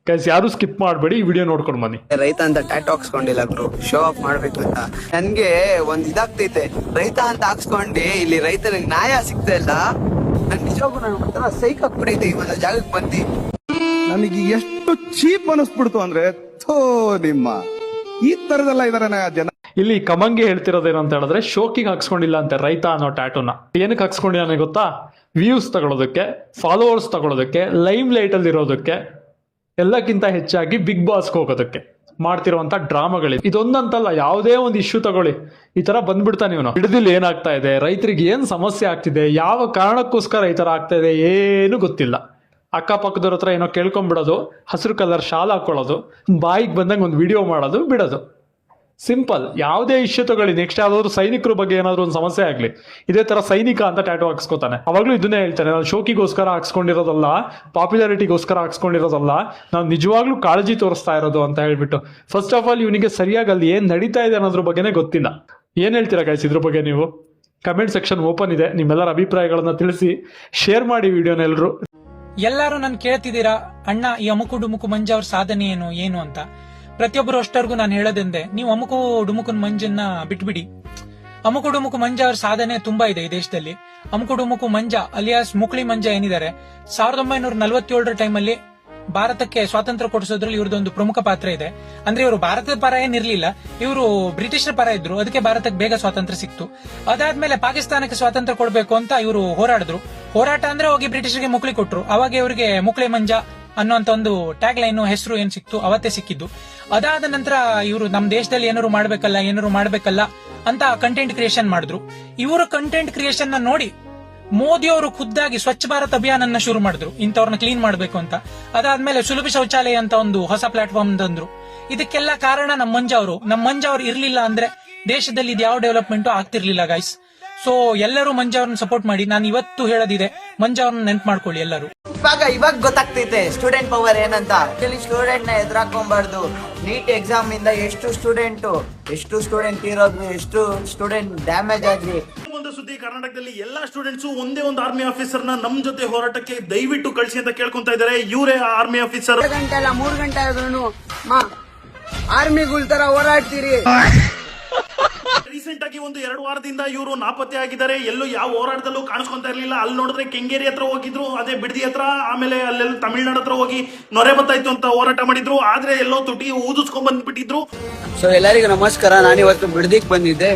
Guys ಯಾರು skip ಮಾಡಬೇಡಿ, ಈ ವಿಡಿಯೋ ನೋಡ್ಕೊಂಡು ಬನ್ನಿ. ರೈತ ಅಂತ ಟ್ಯಾಟೂ ಹಾಕ್ಸ್ಕೊಂಡಿಲ್ಲ ಗುರು, ಶೋ ಆಫ್ ಮಾಡ್ಬೇಕು ಅಂತ. ನನ್ಗೆ ಒಂದ್ ಇದಾಗ್ತೈತೆ, ರೈತ ಅಂತ ಹಾಕ್ಸ್ಕೊಂಡಿ ಇಲ್ಲಿ ರೈತನಿಗೆ ನ್ಯಾಯ ಸಿಗ್ತಾ ಇಲ್ಲ. ನನ್ ನಿಜವಾಗೂ ನನ್ ಒಂಥರ ಸೈಕ್ ಆಗ್ಬಿಡೈತೆ ಇವಾಗ ಜಾಗಕ್ಕೆ ಬಂದಿ. ನನಗೆ ಎಷ್ಟು ಚೀಪ್ ಅನಿಸ್ಬಿಡ್ತು ಅಂದ್ರೆ ನಿಮ್ಮ ಈ ತರದೆಲ್ಲ ಇದಾರೆ ಜನ. ಇಲ್ಲಿ ಕಮಂಗೆ ಹೇಳ್ತಿರೋದೇನು ಅಂತ ಹೇಳಿದ್ರೆ, ಶೋಕಿಗೆ ಹಾಕ್ಸ್ಕೊಂಡಿಲ್ಲ ಅಂತೆ ರೈತ ಅನ್ನೋ ಟ್ಯಾಟೂನ. ಏನಕ್ಕೆ ಹಾಕ್ಸ್ಕೊಂಡಿದ್ದಾನೆ ಗೊತ್ತಾ? ವ್ಯೂಸ್ ತಗೊಳ್ಳೋದಕ್ಕೆ, ಫಾಲೋವರ್ಸ್ ತಗೊಳ್ಳೋದಕ್ಕೆ, ಲೈಮ್ ಲೈಟ್ ಅಲ್ಲಿ ಇರೋದಕ್ಕೆ, ಎಲ್ಲಕ್ಕಿಂತ ಹೆಚ್ಚಾಗಿ ಬಿಗ್ ಬಾಸ್ಗೆ ಹೋಗೋದಕ್ಕೆ ಮಾಡ್ತಿರುವಂತ ಡ್ರಾಮಾಗಳಿವೆ. ಇದೊಂದಂತಲ್ಲ, ಯಾವುದೇ ಒಂದು ಇಶ್ಯೂ ತಗೊಳ್ಳಿ, ಈ ತರ ಬಂದ್ಬಿಡ್ತಾನೆ ಇವನು. ಹಿಡಿದಿಲ್ಲಿ ಏನಾಗ್ತಾ ಇದೆ, ರೈತರಿಗೆ ಏನ್ ಸಮಸ್ಯೆ ಆಗ್ತಿದೆ, ಯಾವ ಕಾರಣಕ್ಕೋಸ್ಕರ ಈ ತರ ಆಗ್ತಾ ಇದೆ ಏನು ಗೊತ್ತಿಲ್ಲ. ಅಕ್ಕಪಕ್ಕದವ್ರ ಹತ್ರ ಏನೋ ಕೇಳ್ಕೊಂಡ್ಬಿಡೋದು, ಹಸಿರು ಕಲರ್ ಶಾಲ್ ಹಾಕೊಳ್ಳೋದು, ಬಾಯಿಗೆ ಬಂದಂಗೆ ಒಂದು ವಿಡಿಯೋ ಮಾಡೋದು, ಬಿಡೋದು. ಸಿಂಪಲ್. ಯಾವುದೇ ಇಶ್ಯೂ ತಗೊಳ್ಳಿ, ನೆಕ್ಸ್ಟ್ ಯಾವ್ದಾದ್ರು ಸೈನಿಕರ ಬಗ್ಗೆ ಏನಾದ್ರು ಒಂದು ಸಮಸ್ಯೆ ಆಗ್ಲಿ, ಇದೇ ತರ ಸೈನಿಕ ಅಂತ ಟ್ಯಾಟೂ ಹಾಕ್ಸ್ಕೊತಾನೆ. ಅವಾಗ್ಲೂ ಇದನ್ನೇ ಹೇಳ್ತಾನೆ, ನಾನು ಶೋಕಿಗೋಸ್ಕರ ಹಾಕ್ಸ್ಕೊಂಡಿರೋದಲ್ಲ, ಪಾಪ್ಯುಲಾರಿಟಿಗೋಸ್ಕರ ಹಾಕ್ಸ್ಕೊಂಡಿರೋದಲ್ಲ, ನಾವು ನಿಜವಾಗ್ಲೂ ಕಾಳಜಿ ತೋರಿಸ್ತಾ ಇರೋದು ಅಂತ ಹೇಳ್ಬಿಟ್ಟು. ಫಸ್ಟ್ ಆಫ್ ಆಲ್ ಇವನಿಗೆ ಸರಿಯಾಗಿ ಅಲ್ಲಿ ಏನ್ ನಡೀತಾ ಇದೆ ಅನ್ನೋದ್ರ ಬಗ್ಗೆನೇ ಗೊತ್ತಿಲ್ಲ. ಏನ್ ಹೇಳ್ತೀರಾ ಗೈಸ್ ಇದ್ರ ಬಗ್ಗೆ ನೀವು? ಕಮೆಂಟ್ ಸೆಕ್ಷನ್ ಓಪನ್ ಇದೆ, ನಿಮ್ಮೆಲ್ಲರ ಅಭಿಪ್ರಾಯಗಳನ್ನ ತಿಳಿಸಿ, ಶೇರ್ ಮಾಡಿ ವಿಡಿಯೋನ ಎಲ್ರು. ಎಲ್ಲರೂ ನನ್ ಕೇಳ್ತಿದ್ದೀರಾ, ಅಣ್ಣ ಈ ಅಮುಕು ಡುಮುಕು ಮಂಜು ಅವ್ರ ಸಾಧನೆ ಏನು ಅಂತ. ಪ್ರತಿಯೊಬ್ಬರು ಅಷ್ಟರ್ಗೂ ನಾನು ಹೇಳೋದೆಂದೆ, ನೀವು ಅಮುಕು ಡುಮುಕುನ್ ಮಂಜನ್ನ ಬಿಟ್ಬಿಡಿ. ಅಮುಕು ಡುಮುಕು ಮಂಜ ಅವ್ರ ಸಾಧನೆ ತುಂಬಾ ಇದೆ ಈ ದೇಶದಲ್ಲಿ. ಅಮುಕು ಡುಮುಕು ಮಂಜ ಅಲಿಯಾಸ್ ಮುಕ್ಳಿ ಮಂಜ ಏನಿದ್ದಾರೆ, 1947 ಟೈಮಲ್ಲಿ ಭಾರತಕ್ಕೆ ಸ್ವಾತಂತ್ರ್ಯ ಕೊಡಿಸೋದ್ರಲ್ಲಿ ಇವ್ರದೊಂದು ಪ್ರಮುಖ ಪಾತ್ರ ಇದೆ. ಅಂದ್ರೆ ಇವರು ಭಾರತದ ಪರ ಏನಿರ್ಲಿಲ್ಲ, ಇವರು ಬ್ರಿಟಿಷರ ಪರ ಇದ್ರು, ಅದಕ್ಕೆ ಭಾರತಕ್ಕೆ ಬೇಗ ಸ್ವಾತಂತ್ರ್ಯ ಸಿಕ್ತು. ಅದಾದ್ಮೇಲೆ ಪಾಕಿಸ್ತಾನಕ್ಕೆ ಸ್ವಾತಂತ್ರ್ಯ ಕೊಡ್ಬೇಕು ಅಂತ ಇವರು ಹೋರಾಡಿದ್ರು. ಹೋರಾಟ ಅಂದ್ರೆ ಹೋಗಿ ಬ್ರಿಟಿಷರಿಗೆ ಮುಕ್ಳಿ ಕೊಟ್ರು. ಅವಾಗ ಇವರಿಗೆ ಮುಕ್ಳಿ ಮಂಜ ಅನ್ನುವಂತ ಒಂದು ಟ್ಯಾಗ್ ಲೈನ್ ಹೆಸರು ಏನ್ ಸಿಕ್ತು ಅವತ್ತೇ ಸಿಕ್ಕಿದ್ದು. ಅದಾದ ನಂತರ ಇವರು ನಮ್ಮ ದೇಶದಲ್ಲಿ ಏನಾರು ಮಾಡ್ಬೇಕಲ್ಲ ಅಂತ ಕಂಟೆಂಟ್ ಕ್ರಿಯೇಷನ್ ಮಾಡಿದ್ರು. ಇವರು ಕಂಟೆಂಟ್ ಕ್ರಿಯೇಷನ್ ನ ನೋಡಿ ಮೋದಿ ಅವರು ಖುದ್ದಾಗಿ ಸ್ವಚ್ಛ ಭಾರತ್ ಅಭಿಯಾನ ಶುರು ಮಾಡಿದ್ರು, ಇಂಥವ್ರನ್ನ ಕ್ಲೀನ್ ಮಾಡ್ಬೇಕು ಅಂತ. ಅದಾದ್ಮೇಲೆ ಸುಲಭ ಶೌಚಾಲಯ ಅಂತ ಒಂದು ಹೊಸ ಪ್ಲಾಟ್ಫಾರ್ಮ್ ತಂದ್ರು. ಇದಕ್ಕೆಲ್ಲ ಕಾರಣ ನಮ್ಮ ಮಂಜ ಅವ್ರು ಇರ್ಲಿಲ್ಲ ಅಂದ್ರೆ ದೇಶದಲ್ಲಿ ಇದು ಯಾವ ಡೆವಲಪ್ಮೆಂಟ್ ಆಗ್ತಿರ್ಲಿಲ್ಲ ಗೈಸ್. ಸೊ ಎಲ್ಲರೂ ಮಂಜ ಅವ್ರನ್ನ ಸಪೋರ್ಟ್ ಮಾಡಿ. ನಾನು ಇವತ್ತು ಹೇಳೋದಿದೆ, ಮಂಜ ಅವ್ರನ್ನ ನೆನ್ಪು ಮಾಡ್ಕೊಳ್ಳಿ ಎಲ್ಲರೂ. ಇವಾಗ ಗೊತ್ತಾಗ್ತೈತೆ ಸ್ಟೂಡೆಂಟ್ ಪವರ್ ಏನಂತ. ಸ್ಟೂಡೆಂಟ್ ನ ಎದುರಾಕೊಂಬಾರ್ದು. ನೀಟ್ ಎಕ್ಸಾಮ್ ಇಂದ ಎಷ್ಟು ಸ್ಟೂಡೆಂಟ್ ಇರೋದು, ಎಷ್ಟು ಸ್ಟೂಡೆಂಟ್ ಡ್ಯಾಮೇಜ್ ಆದ್ರಿ. ಒಂದು ಸುದ್ದಿ, ಕರ್ನಾಟಕದಲ್ಲಿ ಎಲ್ಲಾ ಸ್ಟೂಡೆಂಟ್ಸ್ ಒಂದೇ ಒಂದು ಆರ್ಮಿ ಆಫೀಸರ್ ನ ನಮ್ ಜೊತೆ ಹೋರಾಟಕ್ಕೆ ದಯವಿಟ್ಟು ಕಳಿಸಿ ಅಂತ ಕೇಳ್ಕೊಂತ ಇದ್ದಾರೆ. ಇವರೇ ಆರ್ಮಿ ಆಫೀಸರ್. 2 ಗಂಟೆ ಅಲ್ಲ 3 ಗಂಟೆ ಆದ್ರೂ ಆರ್ಮಿಗಳ ತರ ಹೋರಾಡ್ತೀರಿ. ರೀಸೆಂಟ್ ಆಗಿ 1-2 ವಾರದಿಂದ ಇವರು ನಾಪತ್ತೆ ಆಗಿದ್ದಾರೆ. ಎಲ್ಲೂ ಯಾವ ಹೋರಾಟದಲ್ಲೂ ಕಾಣಿಸ್ಕೊಂತ ಇರ್ಲಿಲ್ಲ. ಅಲ್ಲಿ ನೋಡಿದ್ರೆ ಕೆಂಗೇರಿ ಹತ್ರ ಹೋಗಿದ್ರು, ಅದೇ ಬಿಡದಿ ಹತ್ರ, ಆಮೇಲೆ ಅಲ್ಲೆಲ್ಲ ತಮಿಳ್ನಾಡು ಹತ್ರ ಹೋಗಿ ನೊರೆ ಬತ್ತಾಯ್ತು ಅಂತ ಹೋರಾಟ ಮಾಡಿದ್ರು. ಆದ್ರೆ ಎಲ್ಲೋ ತುಟಿ ಊದಿಸ್ಕೊಂಡ್ ಬಂದ್ಬಿಟ್ಟಿದ್ರು. ಸೊ ಎಲ್ಲರಿಗೂ ನಮಸ್ಕಾರ, ನಾನಿವತ್ತು ಬಿಡದಿಕ್ ಬಂದಿದ್ದೆ.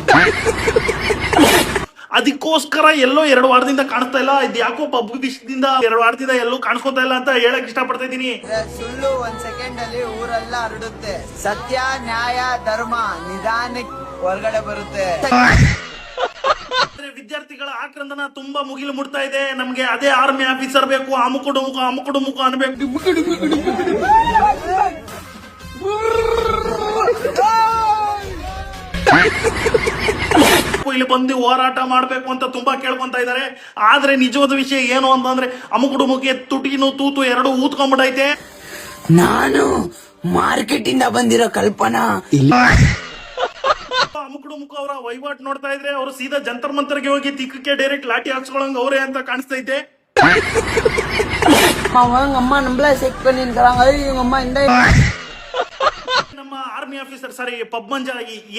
ಅದಕ್ಕೋಸ್ಕರ ಎಲ್ಲೋ 2 ವಾರದಿಂದ ಕಾಣಿಸ್ತಾ ಇಲ್ಲ. ಇದು ಯಾಕೋ ಪಬ್ಬು ವಿಷಯದಿಂದ 2 ವಾರದಿಂದ ಎಲ್ಲೂ ಕಾಣಿಸ್ಕೊತಾ ಇಲ್ಲ ಅಂತ ಹೇಳಕ್ ಇಷ್ಟಪಡ್ತಾ ಇದೀನಿ. ಸುಳ್ಳು 1 ಸೆಕೆಂಡ್ ಅಲ್ಲಿ ಊರೆಲ್ಲ ಹರಡುತ್ತೆ. ಸತ್ಯ, ನ್ಯಾಯ, ಧರ್ಮ ನಿಧಾನಕ್ಕೆ ಹೊರಗಡೆ ಬರುತ್ತೆ. ವಿದ್ಯಾರ್ಥಿಗಳ ಆಕ್ರಂದನ ತುಂಬಾ ಮುಗಿಲು ಮುಡ್ತಾ ಇದೆ. ನಮ್ಗೆ ಅದೇ ಆರ್ಮಿ ಆಫೀಸರ್ ಬೇಕು, ಅಮುಕುಡುಮುಕು ಅನ್ಬೇಕು. ಇಲ್ಲಿ ಬಂದು ಹೋರಾಟ ಮಾಡ್ಬೇಕು ಅಂತ ತುಂಬಾ ಕೇಳ್ಕೊಂತ ಇದಾರೆ. ಆದ್ರೆ ನಿಜವಾದ ವಿಷಯ ಏನು ಅಂತಂದ್ರೆ, ಅಮುಕುಡುಮುಖಿ ತುಟಿನು ತೂತು 2 ಊದ್ಕೊಂಡ್ಬಿಟ್ಟೈತೆ. ನಾನು ಮಾರ್ಕೆಟ್ ಇಂದ ಬಂದಿರೋ ಕಲ್ಪನಾ. ಅಮುಕುಡುಮುಖ ಅವರ ವಹಿವಾಟ್ ನೋಡ್ತಾ ಇದ್ರೆ ಅವರು ಸೀದಾ ಜಂತರ್ ಮಂತರ್ಗೆ ಹೋಗಿ ತಿಕ್ಕಕ್ಕೆ ಡೈರೆಕ್ಟ್ ಲಾಠಿ ಹಾಕ್ಸ್ಕೊಳಂಗ್ ಅವರೇ ಅಂತ ಕಾಣಿಸ್ತೈತೆ. ಅಮ್ಮ ನಂಬಳ ನಮ್ಮ ಆರ್ಮಿ ಆಫೀಸರ್ ಸಾರಿ ಪಬ್ ಮಂಜ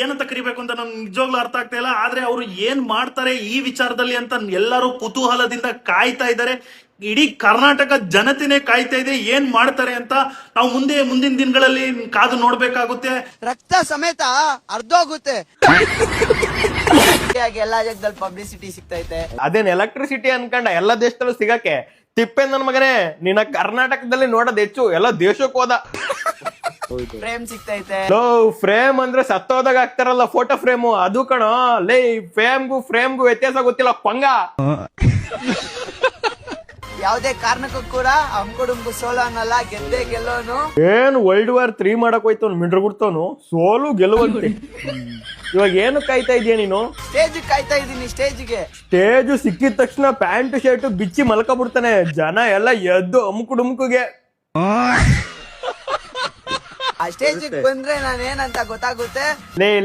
ಏನಂತ ಕರಿಬೇಕು ಅಂತ ನನ್ಗೆ ನಿಜವಾಗ್ಲೂ ಅರ್ಥ ಆಗ್ತಾ ಇಲ್ಲ. ಆದ್ರೆ ಅವರು ಏನ್ ಮಾಡ್ತಾರೆ ಈ ವಿಚಾರದಲ್ಲಿ ಅಂತ ಎಲ್ಲರೂ ಕುತೂಹಲದಿಂದ ಕಾಯ್ತಾ ಇದ್ದಾರೆ. ಇಡೀ ಕರ್ನಾಟಕ ಜನತೆನೇ ಕಾಯ್ತಾ ಇದೆ ಏನ್ ಮಾಡ್ತಾರೆ ಅಂತ. ನಾವು ಮುಂದಿನ ದಿನಗಳಲ್ಲಿ ಕಾದು ನೋಡ್ಬೇಕಾಗುತ್ತೆ. ರಕ್ತ ಸಮೇತ ಅರ್ಧೋಗುತ್ತೆ. ಎಲ್ಲಾ ಜಾಗದಲ್ಲಿ ಪಬ್ಲಿಸಿಟಿ ಸಿಗ್ತೈತೆ. ಅದೇನ್ ಎಲೆಕ್ಟ್ರಿಸಿಟಿ ಅನ್ಕೊಂಡ ಎಲ್ಲಾ ದೇಶದಲ್ಲೂ ಸಿಗಕ್ಕೆ ತಿಪ್ಪೆ ನನ್ ಮಗನೇ. ನಿನ್ನ ಕರ್ನಾಟಕದಲ್ಲಿ ನೋಡೋದ್ ಹೆಚ್ಚು, ಎಲ್ಲ ದೇಶಕ್ಕೆ ಹೋದ. ಫ್ರೇಮ್ ಸಿಗ್ತೈತೆ. ಫ್ರೇಮ್ ಅಂದ್ರೆ ಸತ್ತೋದಾಗ ಆಗ್ತಾರಲ್ಲ ಫೋಟೋ ಫ್ರೇಮು, ಅದು ಕಣೋ. ಲೇ ಫ್ರೇಮ್ಗೂ ವ್ಯತ್ಯಾಸ ಗೊತ್ತಿಲ್ಲ ಪಂಗ. ಯಾವುದೇ ಕಾರಣಕ್ಕೂ ಕೂಡ ಅಮ್ಕುಡುಂಬು ಸೋಲು ಅನ್ನಲ್ಲ, ಗೆದ್ದೆ ಗೆಲ್ಲೋನು. ಏನ್ World War III ಮಾಡಕ್ ಹೋಯ್ತವ್ನು ಮಿಂಡ್ರ ಬಿಡ್ತವನು, ಸೋಲು ಗೆಲುವಂತೆ. ಇವಾಗ ಏನು ಕಾಯ್ತಾ ಇದೀಯ ನೀನು? ಸ್ಟೇಜ್ ಕಾಯ್ತಾ ಇದೀನಿ. ಸ್ಟೇಜ್ ಸಿಕ್ಕಿದ ತಕ್ಷಣ ಪ್ಯಾಂಟ್ ಶರ್ಟ್ ಬಿಚ್ಚಿ ಮಲ್ಕ ಬಿಡ್ತಾನೆ. ಜನ ಎಲ್ಲ ಎದ್ದು ಅಮ್ಕುಡುಮ್ಕುಗೆ. ಆ ಸ್ಟೇಜ್ ಬಂದ್ರೆ ನಾನು ಏನಂತ ಗೊತ್ತಾಗುತ್ತೆ.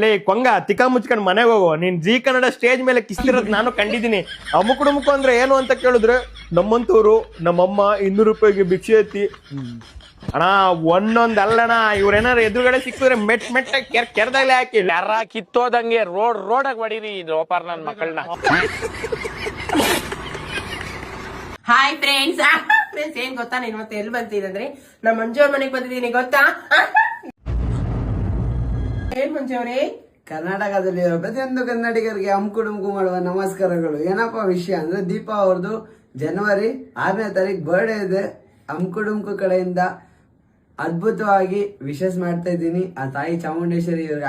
ಲೇ ಕೊಂಗ ತಿಕ್ಕ ಮುಚ್ಕೊಂಡ್ ಮನೆಗೆ ಹೋಗೋ. ನೀನ್ ಜಿ ಕನ್ನಡ ಸ್ಟೇಜ್ ಮೇಲೆ ಕಿಸ್ತಿರೋದ್ ನಾನು ಕಂಡಿದ್ದೀನಿ. ಅಮುಕುಡುಮುಕು ಅಂದ್ರೆ ಏನು ಅಂತ ಕೇಳಿದ್ರೆ, ನಮ್ಮಂತವ್ರು ನಮ್ಮಮ್ಮ 200 ರೂಪಾಯಿಗೆ ಭಿಕ್ಷೆ ಎತ್ತಿ ಅಣ್ಣ ಒಂದೊಂದಲ್ಲಣ್ಣ, ಇವ್ರೇನಾರು ಎದುರುಗಡೆ ಸಿಕ್ಕಿದ್ರೆ ಮೆಟ್ಟ ಕೆರ್ದಾಗ್ಲೇ ಹಾಕಿ ಯಾರ ಕಿತ್ತೋದಂಗೆ ರೋಡಾಗ ಹೊಡೀರಿ ಲೋಪಾರ್ ನನ್ ಮಕ್ಕಳನ್ನ. ಹಾಯ್ ಫ್ರೆಂಡ್ಸ್ ಫ್ರೆಂಡ್ಸ್ ಏನ್ ಗೊತ್ತಾ, ನೀನ್ ಮತ್ತೆ ಎಲ್ಲಿ ಬಂತಿದಂದ್ರೆ ನಮ್ಮ ಮಂಜು ಅವ್ರ ಮನೆಗೆ ಬಂದಿದ್ದೀನಿ ಗೊತ್ತಾ. ಏನ್ ಮಂಜು ಅವ್ರೆ, ಕರ್ನಾಟಕದಲ್ಲಿರೋ ಪ್ರತಿಯೊಂದು ಕನ್ನಡಿಗರಿಗೆ ಹಮ್ಕುಡುಮ್ಕು ಮಾಡುವ ನಮಸ್ಕಾರಗಳು. ಏನಪ್ಪಾ ವಿಷಯ ಅಂದ್ರೆ ದೀಪಾ ಅವ್ರದ್ದು ಜನವರಿ 6ನೇ ತಾರೀಕು ಬರ್ಡೇ ಇದೆ. ಹಮ್ಕುಡುಮ್ಕು ಕಡೆಯಿಂದ ಅದ್ಭುತವಾಗಿ ವಿಶಸ್ ಮಾಡ್ತಾ ಇದ್ದೀನಿ. ಆ ತಾಯಿ ಚಾಮುಂಡೇಶ್ವರಿ ಇವ್ರಿಗೆ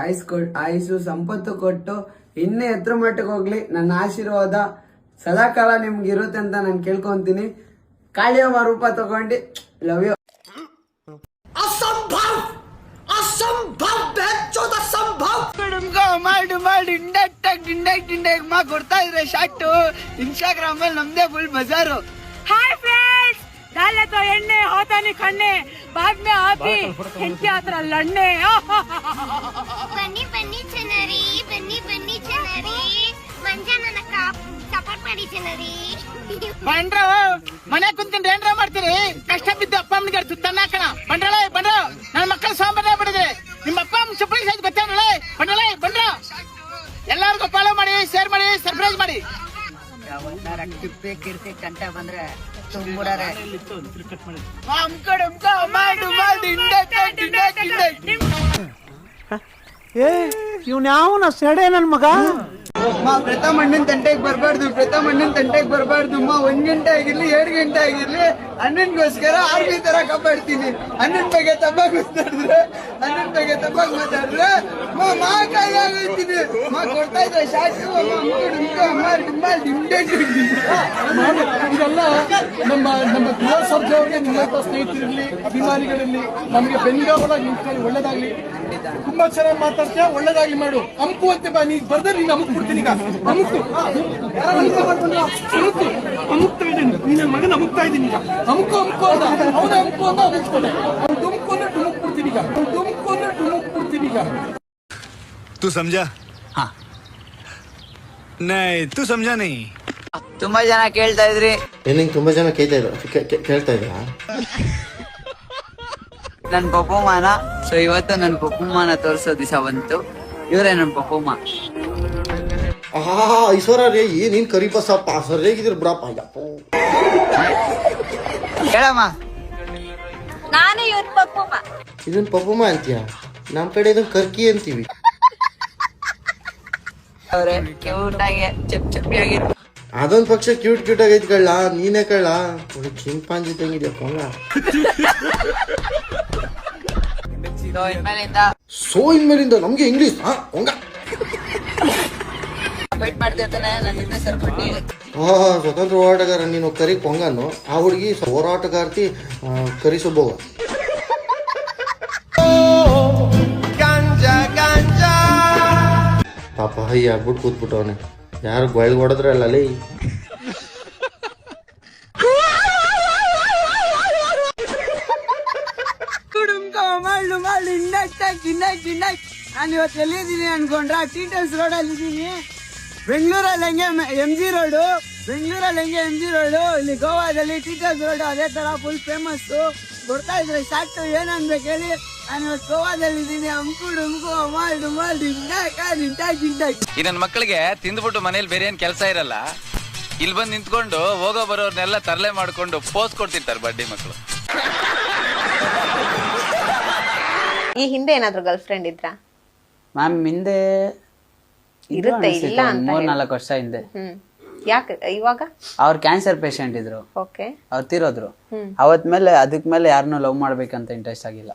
ಆಯುಸು ಸಂಪತ್ತು ಕೊಟ್ಟು ಇನ್ನೇ ಎತ್ತರ ಮಟ್ಟಕ್ಕೆ ಹೋಗ್ಲಿ. ನನ್ನ ಆಶೀರ್ವಾದ ಸದಾಕಾಲ ನಿಮ್ಗೆ ಇರುತ್ತೆ ಅಂತ ನಾನು ಕೇಳ್ಕೊಂತೀನಿ. ಕಾಳಿಯವ್ವ ರೂಪ ತಗೊಂಡು ಲವ್ ಯು. ಕೊಡ್ತಾ ಇದ್ರೆ ಶಾರ್ಟ್ ಇನ್ಸ್ಟಾಗ್ರಾಮ್ ಅಲ್ಲಿ ನಮ್ದೇ ಫುಲ್ ಬಜಾರು. हाय फ्रेंड्स, डाले तो एण्णे होता नहीं खन्ने, बाद में आती ಹೆಂಡತಿ ಹತ್ರ ಲಣ್ಣೆ. ಬನ್ನಿ ಬನ್ನಿ ಜನರಿ, ಬನ್ನಿ ಬನ್ನಿ ಜನರಿ, ಮಂಜ ನನಕ ಸಪೋರ್ಟ್ ಮಾಡಿ ಜನರಿ. ಬಂಡ್ರ ಮನೆ ಕುಂತ್ಕೊಂಡು ಏನ್ರ ಮಾಡ್ತೀರಿ? ಕಷ್ಟ ಬಿದ್ದು ಅಪ್ಪ ಅಮ್ಮನಿಗೆ ತುತ್ತನ್ನ ಹಾಕೋಣ. ಬಂಡ್ರಳೆ ಬಂಡ್ರ, ನನ್ನ ಮಕ್ಕಳ ಸಾಂಬಾರ ಬಿಡಿದೆ. ನಿಮ್ಮ ಅಪ್ಪ ಅಮ್ಮ ಸರ್ಪ್ರೈಸ್ ಆಯ್ತು ಗೊತ್ತೇನಳೆ? ಬಂಡ್ರಳೆ ಬಂಡ್ರ, ಎಲ್ಲರಿಗೂ ಫಾಲೋ ಮಾಡಿ, ಶೇರ್ ಮಾಡಿ, ಸರ್ಪ್ರೈಸ್ ಮಾಡಿ. ಕೀರ್ತಿ ಕಂಟ ಬಂದ್ರೆ ತುಂಬಿಡಾರೆ. ಇವ್ನ್ಯಾವನ ಸೆಡೆ ನನ್ ಮಗ. ಪ್ರಥಮ ಅಣ್ಣನ ತಂಟೆಗೆ ಬರಬಾರ್ದು, ಪ್ರಥಮ ಅಣ್ಣನ ತಂಟೆಗೆ ಬರಬಾರ್ದು. 1 ಗಂಟೆ ಆಗಿರ್ಲಿ 2 ಗಂಟೆ ಆಗಿರ್ಲಿ ಅಣ್ಣನ್ಗೋಸ್ಕರ ಆರ್ಮಿ ತರ ಕಾಪಾಡ್ತೀನಿ. ಅಣ್ಣನ ಬಗ್ಗೆ ತಪ್ಪಾಗಿ ಮಾತಾಡಿದ್ರೆ, ಅಣ್ಣನ ಬಗ್ಗೆ ತಪ್ಪಾಗಿ ಮಾತಾಡಿದ್ರೆ ಮಾ ಕಾಯಿ ಆಗೋಯ್ತೀನಿ. ಕೊಡ್ತಾ ಇದ್ರೆ ಶಾರ್ಟ್ ಇದೆಲ್ಲ ನಮ್ಮ ಗೃಹ ಸರ್ಜವ್ರಿಗೆ, ನಿಮ್ಮಂತ ಸ್ನೇಹಿತರಿರ್ಲಿ, ಅಭಿಮಾನಿಗಳಿರ್ಲಿ, ನಮಗೆ ಬೆಂಗಾವಲಾಗಿ ನಿಂತ್ಕೊಳ್ಳಿ. ಒಳ್ಳೇದಾಗ್ಲಿ. ತುಂಬಾ ಚೆನ್ನಾಗಿ ಮಾತಾಡ್ತೀಯ, ಒಳ್ಳೇದಾಗ್ಲಿ ಮಾಡು. ಅಮ್ಕು ಅಂತೆ ಬಾ, ನೀ ಬರ್ದ್ರೆ ನೀನು ಅಮುಕ್ ಬಿಡ್ತೀನಿ. ಈಗ ಅಮುಕ್ತು ಅಮುಕ್ತಾ ಇದ್ದೀನಿ, ನೀನ್ ನನ್ನ ಮಗನ ಅಮುಕ್ತಾ ಇದ್ದೀನಿ. ಈಗ ಅಮುಕು ಅಂದ ಅವನ ಅಮುಕು ಅಂದ ಅಮುಕ್ತಾನೆ. ಡುಮ್ಕು ಅಂದ್ರೆ ಡುಮುಕ್ ಬಿಡ್ತೀನಿ. ಈಗ ಡುಮ್ಕು ಅಂದ್ರೆ ಡುಮುಕ್ ಬಿಡ್ತೀನಿ. ಈಗ तू समझा? हाँ नहीं तू समझा नहीं. ತುಂಬಾ ಜನ ಕೇಳ್ತಾ ಇದ್ರಿ, ನಿಂಗೆ ತುಂಬಾ ಜನ ಕೇಳ್ತಾ ಇದ್ರ ನನ್ ಪಪ್ಪುಮಾನ. ಸೊ ಇವತ್ತು ನನ್ ಪಪ್ಪುಮಾನ ತೋರ್ಸೋ ದಿವಸ ಬಂತು. ಇವರೇ ನನ್ ಪಪ್ಪುಮ್ಮ. ಈಶ್ವರ ರೇ, ನೀನ್ ಕರಿಬಸಪ್ಪ ಸರಿಯಾಗಿದ್ರು ಬಿಡಪ್ಪ. ಹೇಳಮ್ಮ. ನಾನು ಇವ್ರ ಪಪ್ಪಮ್ಮ. ಇದನ್ ಪಪ್ಪಮ್ಮ ಅಂತೀಯ, ನಮ್ ಕಡೆ ಇದನ್ ಕರ್ಕಿ ಅಂತೀವಿ. ಅವ್ರೆ ಕ್ಯೂಟ್ ಆಗಿ ಚಪ್ಪಿಯಾಗಿ. ಅದೊಂದ್ ಪಕ್ಷ ಕ್ಯೂಟ್ ಆಗೈತ್ ಕಳ್ಳ, ನೀನೇ ಕಳ್ಳ. ಚಿಂಪಾಂಜಿ ತಂಗಿದ್ಯಾ ಪೊಂಗ. ಸೋ ಇನ್ಮೇಲಿಂದ ನಮ್ಗೆ ಇಂಗ್ಲಿಷ್ ಪೊಂಗ. ಸ್ವತಂತ್ರ ಹೋರಾಟಗಾರ ನೀನು ಕರಿ ಪೊಂಗನ್ನು, ಆ ಹುಡುಗಿ ಹೋರಾಟಗಾರ್ತಿ ಕರಿ ಸುಬ್ಬವ್ವ. ಪಾಪ ಹೈ ಆಗ್ಬಿಟ್ಟು ಕೂತ್ಬಿಟ್ಟವನೆ. ಯಾರು ಗೊಳ್ ಹೊಡೆದ್ರಲ್ಲ ಅಲ್ಲಿ. ನಾನು ಇವತ್ತು ಎಲ್ಲಿದ್ದೀನಿ ಅನ್ಕೊಂಡ್ರ? ಟೀಟಲ್ಸ್ ರೋಡ್ ಅಲ್ಲಿ ಇದ್ದೀನಿ. ಬೆಂಗಳೂರಲ್ಲಿ ಹೆಂಗೆ MG ರೋಡು, ಬೆಂಗಳೂರಲ್ಲಿ ಹೆಂಗೆ MG ರೋಡು, ಇಲ್ಲಿ ಗೋವಾದಲ್ಲಿ ಟೀಟಲ್ಸ್ ರೋಡ್ ಅದೇ ತರ ಫುಲ್ ಫೇಮಸ್. ಕೊಡ್ತಾ ಇದ್ರೆ ಸಾಟ್ ಏನ್ ಅನ್ಬೇಕು ಹೇಳಿ? ನಾನು ಇವತ್ತು ಗೋವಾದಲ್ಲಿ ಇದ್ದೀನಿ. ಅಮ್ಕು ಅಮಾಲ್ ಡುಮಾಲ್ ಈ ನನ್ನ ಮಕ್ಕಳಿಗೆ ತಿಂದ್ಬಿಟ್ಟು ಮನೇಲಿ ಬೇರೆ ಏನ್ ಕೆಲಸ ಇರಲ್ಲ, ಇಲ್ಲಿ ಬಂದು ನಿಂತ್ಕೊಂಡು ಹೋಗೋ ಬರೋರ್ನೆಲ್ಲ ತರಲೆ ಮಾಡ್ಕೊಂಡು ಪೋಸ್ ಕೊಡ್ತಿರ್ತಾರೆ ಬಡ್ಡಿ ಮಕ್ಕಳು. ಈ ಹಿಂದೆ ಏನಾದ್ರು ಗರ್ಲ್ ಫ್ರೆಂಡ್ ಇದ್ರಾ? ಮ್ಯಾಮ್ ಹಿಂದೆ ಇರುತ್ತೆ, ಇಲ್ಲ ಅಂತ 3-4 ವರ್ಷ ಹಿಂದೆ. ಯಾಕೆ ಇವಾಗ? ಅವ್ರು ಕ್ಯಾನ್ಸರ್ ಪೇಷಂಟ್ ಇದ್ರು. ಓಕೆ. ಅವ್ರು ತೀರೋದ್ರು. ಅವತ್ ಮೇಲೆ ಅದಕ್ ಮೇಲೆ ಯಾರನ್ನೂ ಲವ್ ಮಾಡ್ಬೇಕಂತ ಇಂಟ್ರೆಸ್ಟ್ ಆಗಿಲ್ಲ.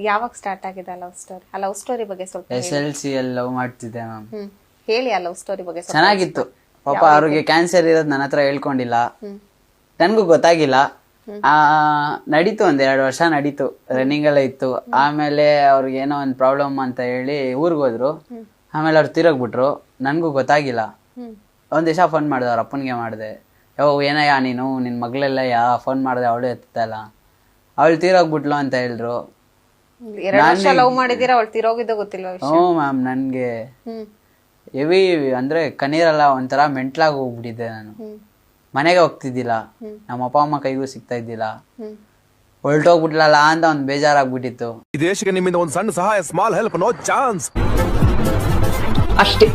ಯಾವಾಗ ಸ್ಟಾರ್ಟ್ ಆಗಿದೆ ಲವ್ ಸ್ಟೋರಿ? ಆ ಲವ್ ಸ್ಟೋರಿ ಬಗ್ಗೆ ಸ್ವಲ್ಪ SLC ಅಲ್ಲಿ ಲವ್ ಮಾಡ್ತಿದ್ದೆ ಮ್ಯಾಮ್. ಹೇಳಿ ಆ ಲವ್ ಸ್ಟೋರಿ ಬಗ್ಗೆ. ಚೆನ್ನಾಗಿತ್ತು. ಪಾಪ ಅವ್ರಿಗೆ ಕ್ಯಾನ್ಸರ್ ಇರೋದು ನನ್ನ ಹತ್ರ ಹೇಳ್ಕೊಂಡಿಲ್ಲ, ನನ್ಗೂ ಗೊತ್ತಾಗಿಲ್ಲ. ನಡೀತು, 1-2 ವರ್ಷ ನಡೀತು, ರನ್ನಿಂಗ್ ಎಲ್ಲ ಇತ್ತು. ಆಮೇಲೆ ಅವ್ರಿಗೆ ಏನೋ ಒಂದ್ ಪ್ರಾಬ್ಲಮ್ ಅಂತ ಹೇಳಿ ಊರ್ಗ್ ಹೋದ್ರು. ಆಮೇಲೆ ಅವ್ರು ತೀರೋಗ್ಬಿಟ್ರು, ನನ್ಗೂ ಗೊತ್ತಾಗಿಲ್ಲ. ಒಂದ್ ದಿವಸ ಫೋನ್ ಮಾಡ್ದೆ, ಅವ್ರ ಅಪ್ಪನ್ಗೆ ಮಾಡ್ದೆ. ಏನಯ್ಯ ನೀನು, ನಿನ್ ಮಗ್ಳೆಲ್ಲ ಫೋನ್ ಮಾಡ್ದೆ, ಅವಳು ಎತ್ತಲ್ಲ, ಅವಳು ತೀರೋಗ್ಬಿಟ್ಲು ಅಂತ ಹೇಳಿದ್ರು. 2 ವರ್ಷ ಲವ್ ಮಾಡಿದೀರಾ, ಅವಳು ತೀರೋಗಿದ್ದು ಗೊತ್ತಿಲ್ವಾ? ಹ್ಞೂ ಮ್ಯಾಮ್, ನನ್ಗೆ ಹೆವಿ ಅಂದ್ರೆ ಕಣ್ಣೀರೆಲ್ಲ ಒಂಥರ ಮೆಂಟ್ಲಾಗಿ ಹೋಗ್ಬಿಟ್ಟಿದ್ದೆ. ನಾನು ಮನೆಗೆ ಹೋಗ್ತಿದ್ದಿಲ್ಲ, ನಮ್ಮ ಅಪ್ಪ ಅಮ್ಮ ಕೈಗೂ ಸಿಗ್ತಾ ಇದ್ದಿಲ್ಲ. ಹೊರಟೋಗ್ಬಿಟ್ಲಲ್ಲ ಅಂತ ಅವ್ನ್ ಬೇಜಾರಾಗ್ಬಿಟ್ಟಿತ್ತು. ಈ ದೇಶಕ್ಕೆ ನಿಮ್ಮಿಂದ ಒಂದು ಸಣ್ಣ ಸಹಾಯ, ಸ್ಮಾಲ್ ಹೆಲ್ಪ್, ನೋ ಚಾನ್ಸ್ ಅಷ್ಟೇ.